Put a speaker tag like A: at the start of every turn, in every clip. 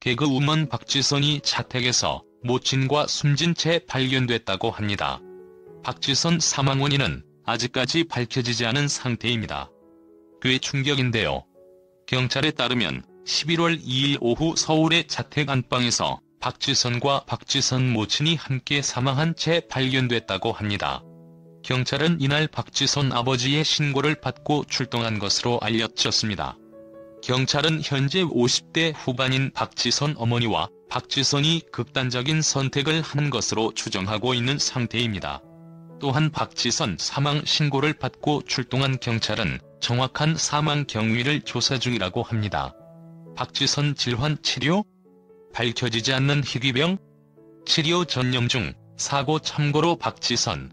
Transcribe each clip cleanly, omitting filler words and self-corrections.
A: 개그우먼 박지선이 자택에서 모친과 숨진 채 발견됐다고 합니다. 박지선 사망 원인은 아직까지 밝혀지지 않은 상태입니다. 꽤 충격인데요. 경찰에 따르면 11월 2일 오후 서울의 자택 안방에서 박지선과 박지선 모친이 함께 사망한 채 발견됐다고 합니다. 경찰은 이날 박지선 아버지의 신고를 받고 출동한 것으로 알려졌습니다. 경찰은 현재 50대 후반인 박지선 어머니와 박지선이 극단적인 선택을 한 것으로 추정하고 있는 상태입니다. 또한 박지선 사망 신고를 받고 출동한 경찰은 정확한 사망 경위를 조사 중이라고 합니다. 박지선 질환 치료? 밝혀지지 않는 희귀병? 치료 전념 중 사고. 참고로 박지선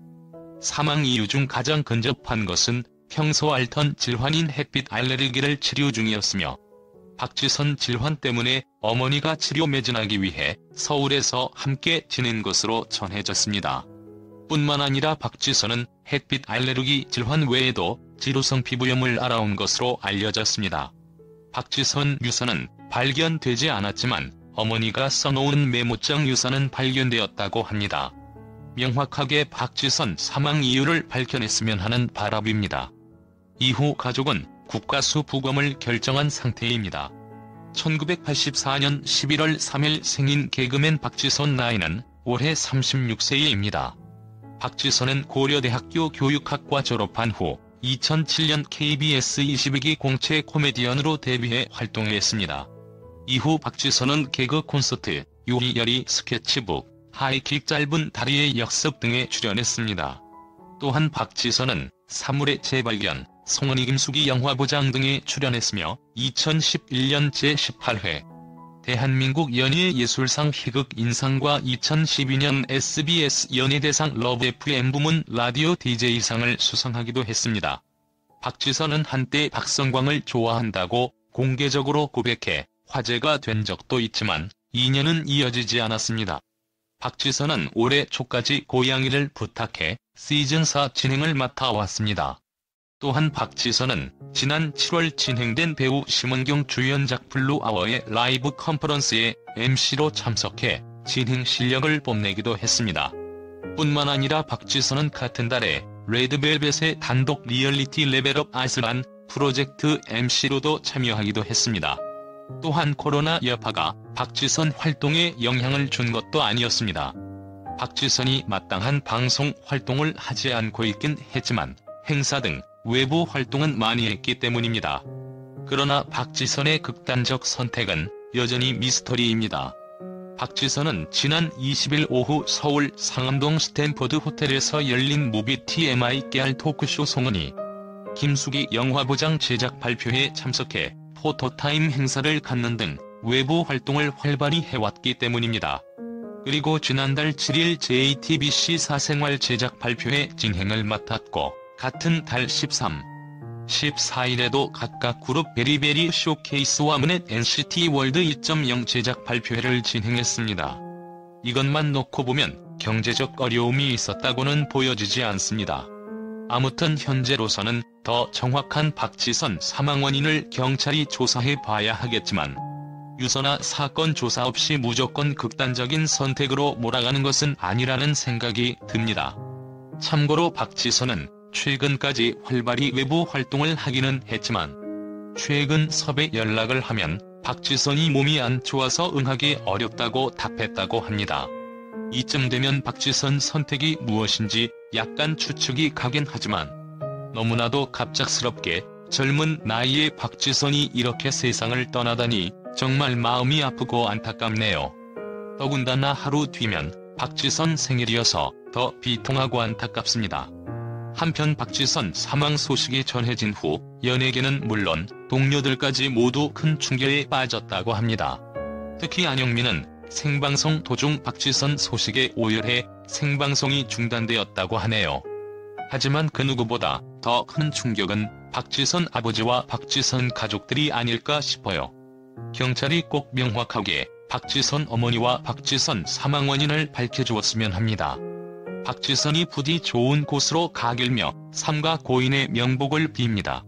A: 사망 이유 중 가장 근접한 것은 평소 앓던 질환인 햇빛 알레르기를 치료 중이었으며, 박지선 질환 때문에 어머니가 치료 매진하기 위해 서울에서 함께 지낸 것으로 전해졌습니다. 뿐만 아니라 박지선은 햇빛 알레르기 질환 외에도 지루성 피부염을 앓아온 것으로 알려졌습니다. 박지선 유서는 발견되지 않았지만 어머니가 써놓은 메모장 유서는 발견되었다고 합니다. 명확하게 박지선 사망 이유를 밝혀냈으면 하는 바람입니다. 이후 가족은 국가수 부검을 결정한 상태입니다. 1984년 11월 3일 생인 개그맨 박지선 나이는 올해 36세입니다. 박지선은 고려대학교 교육학과 졸업한 후 2007년 KBS 21기 공채 코미디언으로 데뷔해 활동했습니다. 이후 박지선은 개그 콘서트, 요리요리 스케치북, 하이킥 짧은 다리의 역습 등에 출연했습니다. 또한 박지선은 사물의 재발견, 송은이 김숙이 영화보장 등에 출연했으며 2011년 제18회 대한민국 연예예술상 희극인상과 2012년 SBS 연예대상 러브 FM 부문 라디오 DJ상을 수상하기도 했습니다. 박지선은 한때 박성광을 좋아한다고 공개적으로 고백해 화제가 된 적도 있지만 인연은 이어지지 않았습니다. 박지선은 올해 초까지 고양이를 부탁해 시즌4 진행을 맡아왔습니다. 또한 박지선은 지난 7월 진행된 배우 심은경 주연작 블루아워의 라이브 컨퍼런스에 MC로 참석해 진행 실력을 뽐내기도 했습니다. 뿐만 아니라 박지선은 같은 달에 레드벨벳의 단독 리얼리티 레벨업 아슬한 프로젝트 MC로도 참여하기도 했습니다. 또한 코로나 여파가 박지선 활동에 영향을 준 것도 아니었습니다. 박지선이 마땅한 방송 활동을 하지 않고 있긴 했지만 행사 등 외부 활동은 많이 했기 때문입니다. 그러나 박지선의 극단적 선택은 여전히 미스터리입니다. 박지선은 지난 20일 오후 서울 상암동 스탠퍼드 호텔에서 열린 무비 TMI 깨알 토크쇼 송은이 김숙이 영화보장 제작 발표회에 참석해 포토타임 행사를 갖는 등 외부 활동을 활발히 해왔기 때문입니다. 그리고 지난달 7일 JTBC 사생활 제작 발표회 진행을 맡았고 같은 달 13, 14일에도 각각 그룹 베리베리 쇼케이스와 문넷 NCT 월드 2.0 제작 발표회를 진행했습니다. 이것만 놓고 보면 경제적 어려움이 있었다고는 보여지지 않습니다. 아무튼 현재로서는 더 정확한 박지선 사망 원인을 경찰이 조사해 봐야 하겠지만 유서나 사건 조사 없이 무조건 극단적인 선택으로 몰아가는 것은 아니라는 생각이 듭니다. 참고로 박지선은 최근까지 활발히 외부 활동을 하기는 했지만 최근 섭외 연락을 하면 박지선이 몸이 안 좋아서 응하기 어렵다고 답했다고 합니다. 이쯤 되면 박지선 선택이 무엇인지 약간 추측이 가긴 하지만 너무나도 갑작스럽게 젊은 나이에 박지선이 이렇게 세상을 떠나다니 정말 마음이 아프고 안타깝네요. 더군다나 하루 뒤면 박지선 생일이어서 더 비통하고 안타깝습니다. 한편 박지선 사망 소식이 전해진 후 연예계는 물론 동료들까지 모두 큰 충격에 빠졌다고 합니다. 특히 안영민은 생방송 도중 박지선 소식에 오열해 생방송이 중단되었다고 하네요. 하지만 그 누구보다 더 큰 충격은 박지선 아버지와 박지선 가족들이 아닐까 싶어요. 경찰이 꼭 명확하게 박지선 어머니와 박지선 사망 원인을 밝혀주었으면 합니다. 박지선이 부디 좋은 곳으로 가길며 삼가 고인의 명복을 빕니다.